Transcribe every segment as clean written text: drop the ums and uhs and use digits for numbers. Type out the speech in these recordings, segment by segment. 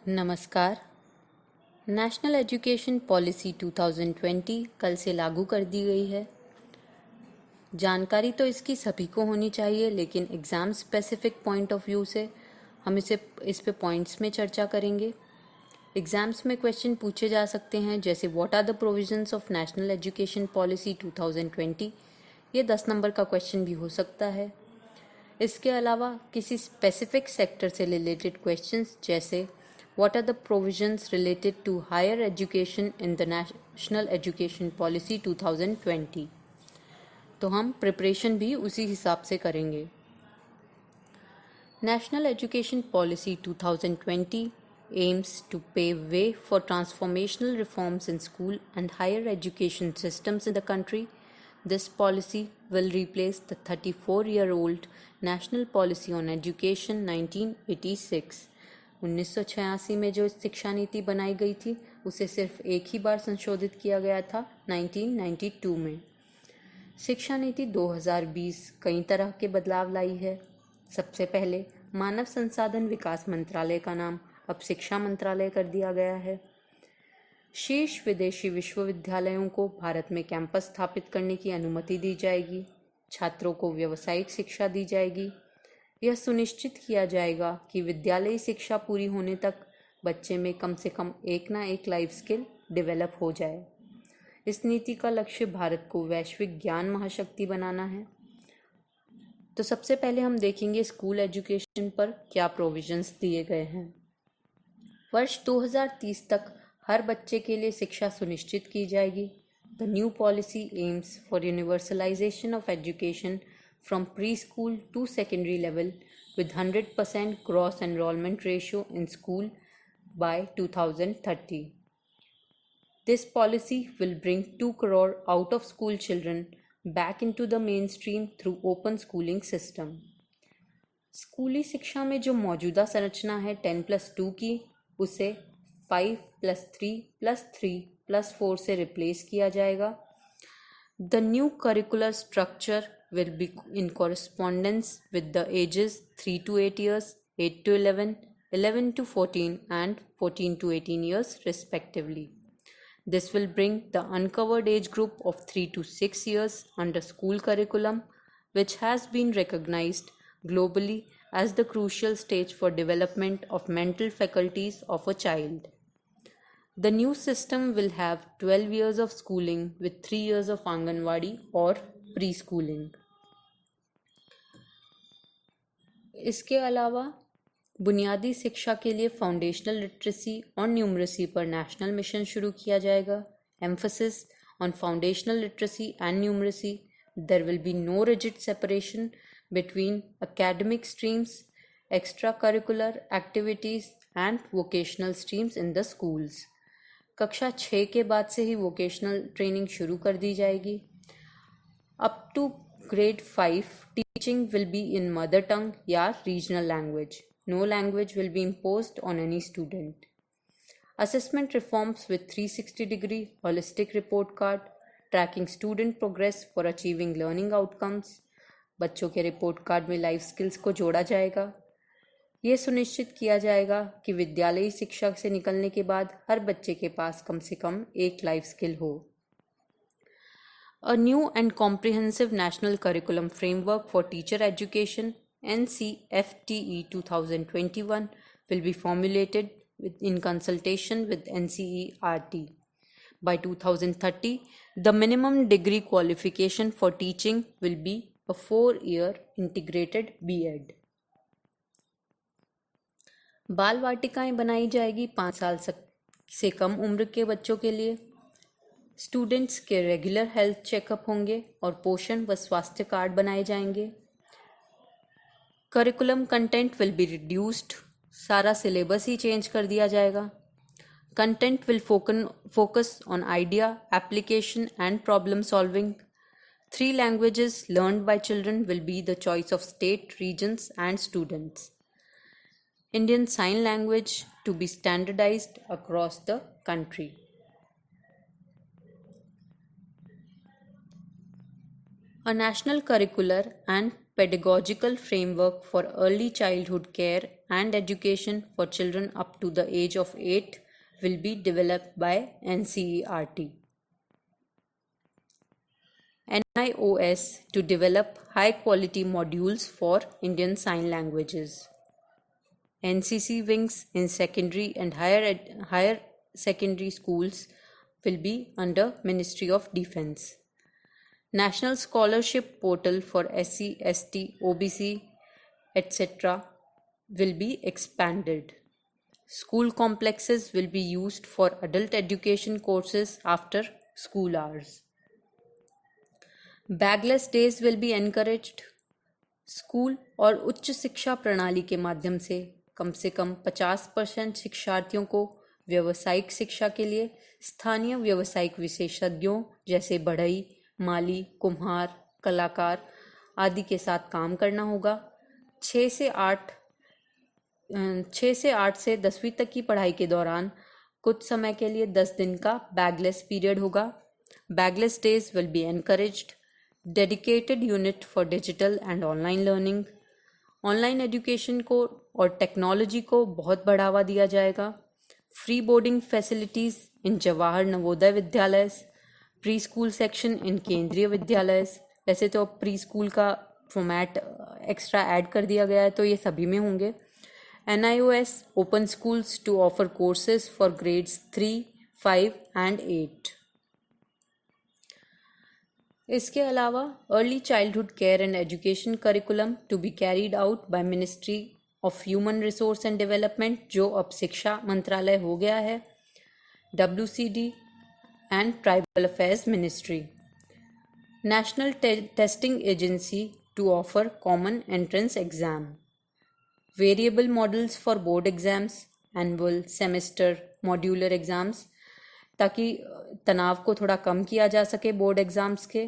नमस्कार। National education policy 2020 कल से लागू कर दी गई है। जानकारी तो इसकी सभी को होनी चाहिए, लेकिन exam specific point of view से हम इस पे पॉइंट्स में चर्चा करेंगे। एग्ज़ाम्स में क्वेश्चन पूछे जा सकते हैं, जैसे what are the provisions of national education policy 2020। ये 10 नंबर का क्वेश्चन भी हो सकता है। इसके अलावा किसी स्पेसिफिक सेक्टर से रिलेटेड क्वेश्चंस, जैसे What are the provisions related to higher education in the National Education Policy 2020? तो हम प्रिपरेशन भी उसी हिसाब से करेंगे। National Education Policy 2020 aims to pave way for transformational reforms in school and higher education systems in the country. This policy will replace the 34-year-old National Policy on Education 1986. 1986 में जो शिक्षा नीति बनाई गई थी उसे सिर्फ एक ही बार संशोधित किया गया था 1992 में। शिक्षा नीति 2020 कई तरह के बदलाव लाई है। सबसे पहले मानव संसाधन विकास मंत्रालय का नाम अब शिक्षा मंत्रालय कर दिया गया है। शीर्ष विदेशी विश्वविद्यालयों को भारत में कैंपस स्थापित करने की अनुमति दी जाएगी। छात्रों को व्यावसायिक शिक्षा दी जाएगी। यह सुनिश्चित किया जाएगा कि विद्यालयी शिक्षा पूरी होने तक बच्चे में कम से कम एक ना एक लाइफ स्किल डेवलप हो जाए। इस नीति का लक्ष्य भारत को वैश्विक ज्ञान महाशक्ति बनाना है। तो सबसे पहले हम देखेंगे स्कूल एजुकेशन पर क्या प्रोविजंस दिए गए हैं। वर्ष 2030 तक हर बच्चे के लिए शिक्षा सुनिश्चित की जाएगी। The new policy AIIMS for universalization of education from preschool to secondary level with 100% gross enrollment ratio in school by 2030. This policy will bring 2 crore out of school children back into the mainstream through open schooling system. स्कूली शिक्षा में जो मौजूदा संरचना है 10+2 की, उसे 5+3+3+4 से रिप्लेस किया जाएगा। The new curricular structure will be in correspondence with the ages 3 to 8 years, 8 to 11, 11 to 14 and 14 to 18 years respectively. This will bring the uncovered age group of 3 to 6 years under school curriculum, which has been recognized globally as the crucial stage for development of mental faculties of a child. The new system will have 12 years of schooling with 3 years of Anganwadi or preschooling. इसके अलावा बुनियादी शिक्षा के लिए foundational literacy और numeracy पर national mission शुरू किया जाएगा। Emphasis on foundational literacy and numeracy. There will be no rigid separation between academic streams, extracurricular activities and vocational streams in the schools. कक्षा 6 के बाद से ही वोकेशनल ट्रेनिंग शुरू कर दी जाएगी। Up to grade 5 teaching will be in mother tongue या regional language. No language will be imposed on any student. Assessment reforms with 360 degree holistic report card tracking student progress for achieving learning outcomes. बच्चों के report card में life skills को जोड़ा जाएगा। ये सुनिश्चित किया जाएगा कि विद्यालयी शिक्षा से निकलने के बाद हर बच्चे के पास कम से कम एक लाइफ स्किल हो। A new and comprehensive national curriculum framework for teacher education (NCFTE 2021) will be formulated in consultation with NCERT. By 2030, the minimum degree qualification for teaching will be a 4-year integrated B.Ed. बाल वाटिकाएं बनाई जाएगी 5 साल से कम उम्र के बच्चों के लिए। स्टूडेंट्स के रेगुलर हेल्थ चेकअप होंगे और पोषण व स्वास्थ्य कार्ड बनाए जाएंगे। Curriculum content will be reduced. सारा सिलेबस ही चेंज कर दिया जाएगा। Content will focus on idea, application and problem solving. 3 languages learned by children will be the choice of state, regions and students. Indian Sign Language to be standardized across the country. A national curricular and pedagogical framework for early childhood care and education for children up to the age of 8 will be developed by NCERT. NIOS to develop high-quality modules for Indian Sign Languages. NCC wings in secondary and higher secondary schools will be under Ministry of Defence. National Scholarship Portal for SC, ST, OBC, etc. will be expanded. School complexes will be used for adult education courses after school hours. Bagless days will be encouraged. School और उच्च शिक्षा प्रणाली के माध्यम से कम 50% शिक्षार्थियों को व्यावसायिक शिक्षा के लिए स्थानीय व्यावसायिक विशेषज्ञों जैसे बढ़ई, माली, कुम्हार, कलाकार आदि के साथ काम करना होगा। 6 से 8 से 10वीं तक की पढ़ाई के दौरान कुछ समय के लिए 10 दिन का बैगलेस पीरियड होगा। Bagless days will be encouraged. Dedicated unit for digital and online learning. Online education को और टेक्नोलॉजी को बहुत बढ़ावा दिया जाएगा। Free boarding facilities in Jawahar Navodaya Vidyalaya, pre school section in केंद्रीय विद्यालय। वैसे तो प्री स्कूल का फॉर्मेट एक्स्ट्रा ऐड कर दिया गया है तो ये सभी में होंगे। NIOS open schools to offer courses for grades 3, 5 and 8। इसके अलावा early childhood care and education curriculum to be carried out by ministry of human resource and development, जो अब शिक्षा मंत्रालय हो गया है, WCD and tribal affairs ministry. National testing agency to offer common entrance exam. Variable models for board exams, annual, semester, modular exams, ताकि तनाव को थोड़ा कम किया जा सके बोर्ड एग्जाम्स के।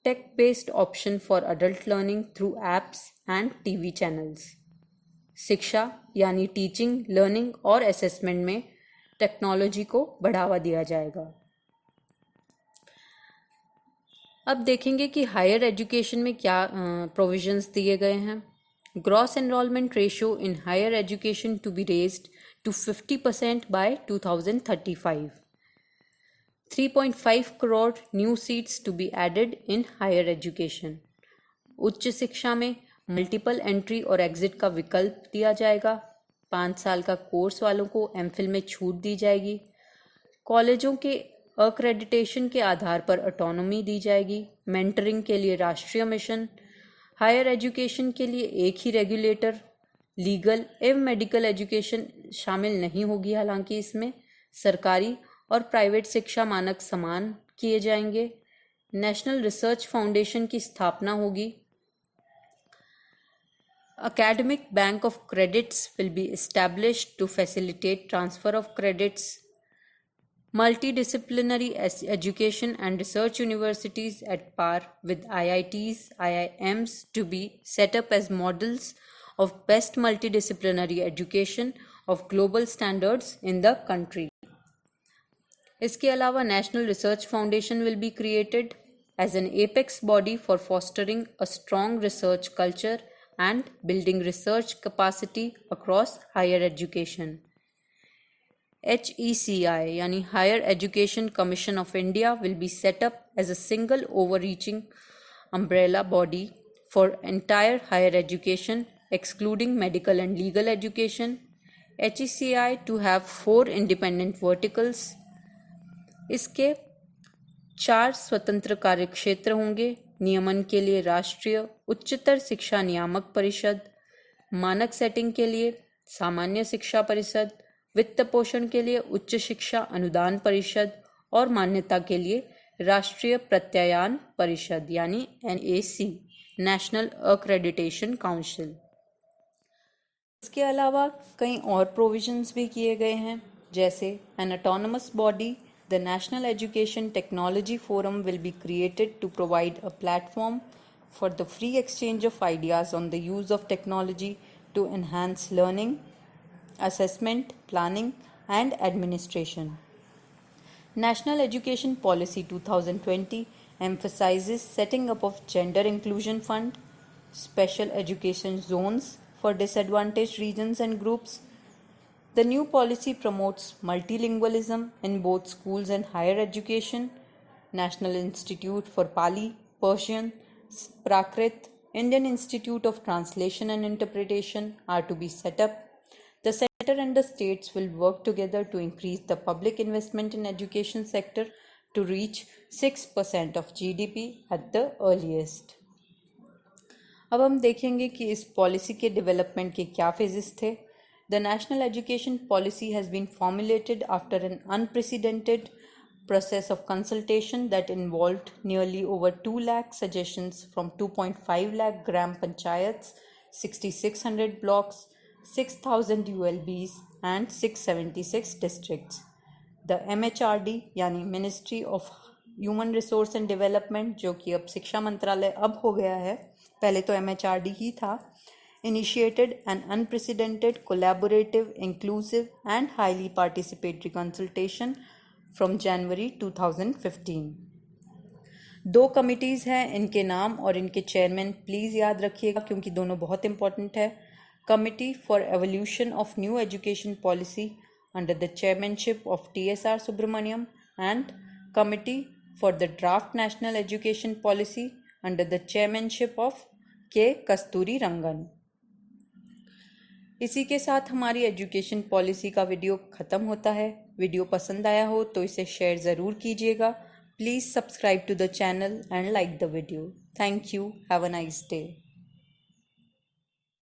Tech based option for adult learning through apps and TV channels. शिक्षा यानी टीचिंग, लर्निंग और असेसमेंट में टेक्नोलॉजी को बढ़ावा दिया जाएगा। अब देखेंगे कि हायर एजुकेशन में क्या प्रोविजंस दिए गए हैं। Gross enrolment ratio in higher education to be raised to 50% by 2035. 3.5 crore new seats to be added in higher education. उच्च शिक्षा में मल्टीपल एंट्री और एग्जिट का विकल्प दिया जाएगा। 5 साल का कोर्स वालों को MPhil में छूट दी जाएगी। कॉलेजों के अक्रेडिटेशन के आधार पर ऑटोनॉमी दी जाएगी। मेंटरिंग के लिए राष्ट्रीय मिशन। हायर एजुकेशन के लिए एक ही रेगुलेटर। लीगल एवं मेडिकल एजुकेशन शामिल नहीं होगी, हालांकि इसमें सरकारी और प्राइवेट शिक्षा मानक समान किए जाएंगे। नेशनल रिसर्च फाउंडेशन की स्थापना होगी। Academic Bank of Credits will be established to facilitate transfer of credits. Multidisciplinary education and research universities at par with IITs, IIMs to be set up as models of best multidisciplinary education of global standards in the country. इसके अलावा National Research Foundation will be created as an apex body for fostering a strong research culture and building research capacity across higher education. HECI यानी Higher Education Commission of India will be set up as a single overreaching umbrella body for entire higher education excluding medical and legal education. HECI to have 4 independent verticals. इसके 4 स्वतंत्र कार्यक्षेत्र होंगे। नियमन के लिए राष्ट्रीय उच्चतर शिक्षा नियामक परिषद, मानक सेटिंग के लिए सामान्य शिक्षा परिषद, वित्त पोषण के लिए उच्च शिक्षा अनुदान परिषद और मान्यता के लिए राष्ट्रीय प्रत्यायन परिषद यानी NAC, नेशनल अक्रेडिटेशन काउंसिल। इसके अलावा कई और प्रोविजंस भी किए गए हैं, जैसे an autonomous body The National Education Technology Forum will be created to provide a platform for the free exchange of ideas on the use of technology to enhance learning, assessment, planning, and administration. National Education Policy 2020 emphasizes setting up of Gender Inclusion Fund, special education zones for disadvantaged regions and groups. The new policy promotes multilingualism in both schools and higher education. National Institute for Pali, Persian, Prakrit, Indian Institute of Translation and Interpretation are to be set up. The center and the states will work together to increase the public investment in education sector to reach 6% of GDP at the earliest. अब हम देखेंगे कि इस policy के development के क्या phases थे. The national education policy has been formulated after an unprecedented process of consultation that involved nearly over 2 lakh suggestions from 2.5 lakh gram panchayats, 6,600 blocks, 6,000 ULBs and 676 districts. The MHRD यानी ministry of human resource and development, जो कि अब शिक्षा मंत्रालय अब हो गया है, पहले तो MHRD ही था, initiated an unprecedented collaborative, inclusive and highly participatory consultation from January 2015. 2 committees हैं, इनके नाम और इनके चेयरमैन प्लीज़ याद रखिएगा क्योंकि दोनों बहुत इंपॉर्टेंट है. Committee for Evolution of New Education Policy under the chairmanship of TSR Subramaniam and Committee for the Draft National Education Policy under the chairmanship of K. Kasturi Rangan. इसी के साथ हमारी एजुकेशन पॉलिसी का video ख़त्म होता है. Video पसंद आया हो तो इसे शेयर ज़रूर कीजिएगा. Please subscribe to the channel and like the video. Thank you. Have a nice day.